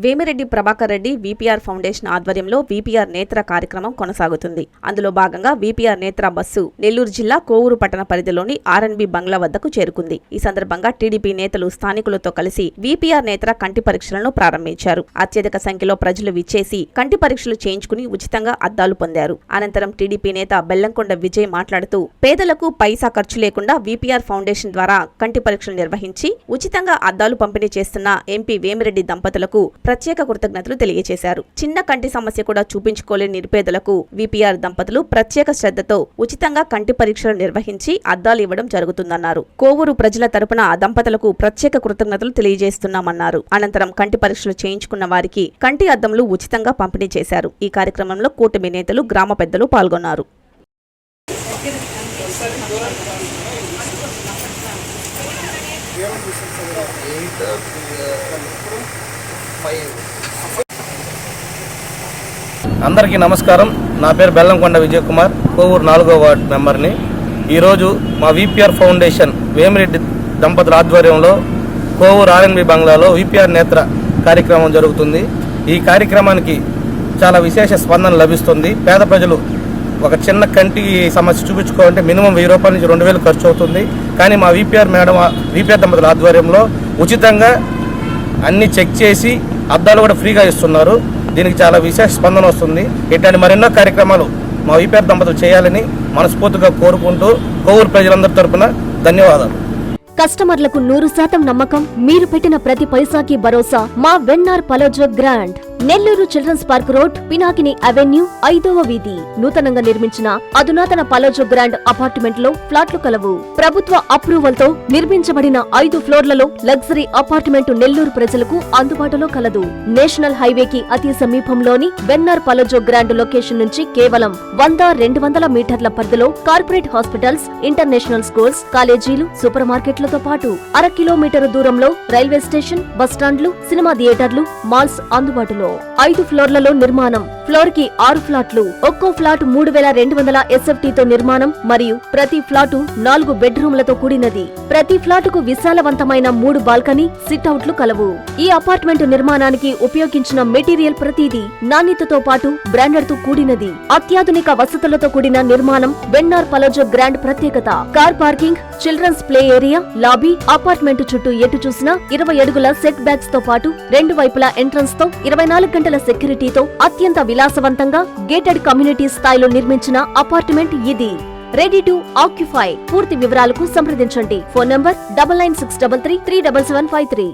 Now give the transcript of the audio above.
Vemireddy Prabhakar Reddy VPR foundation ఆధ్వర్యంలో VPR నేత్ర కార్యక్రమం కొనసాగుతుంది. అందులో భాగంగా వీపీఆర్ నేత్ర బస్సు నెల్లూరు జిల్లా కోవూరు పట్టణ పరిధిలోని ఆర్ఎన్బి బంగ్లా వద్దకు చేరుకుంది. ఈ సందర్భంగా టీడీపీ నేతలు స్థానికులతో కలిసి వీపీఆర్ నేత్ర కంటి పరీక్షలను ప్రారంభించారు. అత్యధిక సంఖ్యలో ప్రజలు విచ్చేసి కంటి పరీక్షలు చేయించుకుని ఉచితంగా అద్దాలు పొందారు. అనంతరం టీడీపీ నేత బెల్లంకొండ విజయ్ మాట్లాడుతూ పేదలకు పైసా ఖర్చు లేకుండా వీపీఆర్ ఫౌండేషన్ ద్వారా కంటి పరీక్షలు నిర్వహించి ఉచితంగా అద్దాలు పంపిణీ చేస్తున్న ఎంపీ వేమిరెడ్డి దంపతులకు ప్రత్యేక కృతజ్ఞతలు తెలియజేశారు. చిన్న కంటి సమస్య కూడా చూపించుకోలేని నిరుపేదలకు వీపీఆర్ దంపతులు ప్రత్యేక శ్రద్ధతో ఉచితంగా కంటి పరీక్షలు నిర్వహించి అద్దాలు ఇవ్వడం జరుగుతుందన్నారు. కోవూరు ప్రజల తరపున ఆ దంపతులకు ప్రత్యేక కృతజ్ఞతలు తెలియజేస్తున్నామన్నారు. అనంతరం కంటి పరీక్షలు చేయించుకున్న వారికి కంటి అద్దములు ఉచితంగా పంపిణీ చేశారు. ఈ కార్యక్రమంలో కూటమి నేతలు, గ్రామ పెద్దలు పాల్గొన్నారు. అందరికీ నమస్కారం. నా పేరు బెల్లంకొండ విజయ్ కుమార్, కోవూరు 4వ వార్డు మెంబర్ని. ఈరోజు మా వీపీఆర్ ఫౌండేషన్ వేమిరెడ్డి దంపతుల ఆధ్వర్యంలో కోవూరు ఆర్ఎన్బి బంగ్లాలో వీపీఆర్ నేత్ర కార్యక్రమం జరుగుతుంది. ఈ కార్యక్రమానికి చాలా విశేష స్పందన లభిస్తుంది. పేద ప్రజలు ఒక చిన్న కంటి సమస్య చూపించుకోవాలంటే మినిమం 1000 రూపాయల నుంచి 2000 ఖర్చు అవుతుంది. కానీ మా వీపీఆర్ దంపతుల ఆధ్వర్యంలో ఉచితంగా అన్ని చెక్ చేసి అద్దాలు కూడా ఫ్రీగా ఇస్తున్నారు. దీనికి చాలా విశేష స్పందన వస్తుంది. ఇట్లాంటి మరెన్నో కార్యక్రమాలు మా వీపీఆర్ దంపతులు చేయాలని మనస్ఫూర్తిగా కోరుకుంటూ కోవూరు ప్రజలందరి తరపున ధన్యవాదాలు. కస్టమర్లకు 100% నమ్మకం, మీరు పెట్టిన ప్రతి పైసాకి భరోసా. మా Vennar Palazzo Grand, Nellore childrens park road, Pinakini avenue, 5వ వీధి. నూతనంగా నిర్మించిన అధునాతన పలోజో గ్రాండ్ అపార్ట్మెంట్ లో ఫ్లాట్లు కలవు. ప్రభుత్వ అప్రూవల్ తో నిర్మించబడిన 5 ఫ్లోర్లలో లగ్జరీ అపార్ట్మెంట్ నెల్లూరు ప్రజలకు అందుబాటులో కలదు. నేషనల్ హైవేకి అతి సమీపంలోని వెన్నార్ పలోజో గ్రాండ్ లొకేషన్ నుంచి కేవలం 100-200 మీటర్ల పరిధిలో కార్పొరేట్ హాస్పిటల్స్, ఇంటర్నేషనల్ స్కూల్స్, కాలేజీలు, సూపర్ మార్కెట్లతో పాటు 1/2 కిలోమీటర్ దూరంలో రైల్వే స్టేషన్, బస్టాండ్లు, సినిమా థియేటర్లు, మాల్స్ అందుబాటులో. 5 ఫ్లోర్లలో నిర్మాణం. ఫ్లోర్ కి 6 ఫ్లాట్లు. ఒక్కో ఫ్లాట్ 3200 SFT తో నిర్మాణం మరియు ప్రతి ఫ్లాటు 4 బెడ్రూమ్లతో కూడినది. ప్రతి ఫ్లాటుకు విశాలవంతమైన 3 బాల్కనీ, సిట్అవుట్లు కలవు. ఈ అపార్ట్మెంట్ నిర్మాణానికి ఉపయోగించిన మెటీరియల్ ప్రతిదీ నాణ్యతతో పాటు బ్రాండెడ్ తో కూడినది. అత్యాధునిక వసతులతో కూడిన నిర్మాణం వెన్నార్ పలోజో గ్రాండ్ ప్రత్యేకత. Car parking, children's play area, lobby, apartment చుట్టూ ఎటు చూసినా 20 అడుగుల సెట్ బ్యాక్స్ తో పాటు 2 వైపులా ఎంట్రన్స్ తో 24 గంటల సెక్యూరిటీతో అత్యంత విలాసవంతంగా గేటెడ్ కమ్యూనిటీ స్థాయిలో నిర్మించిన అపార్ట్మెంట్ ఇది. Ready to occupy. పూర్తి వివరాలకు సంప్రదించండి. Phone number 9963337753.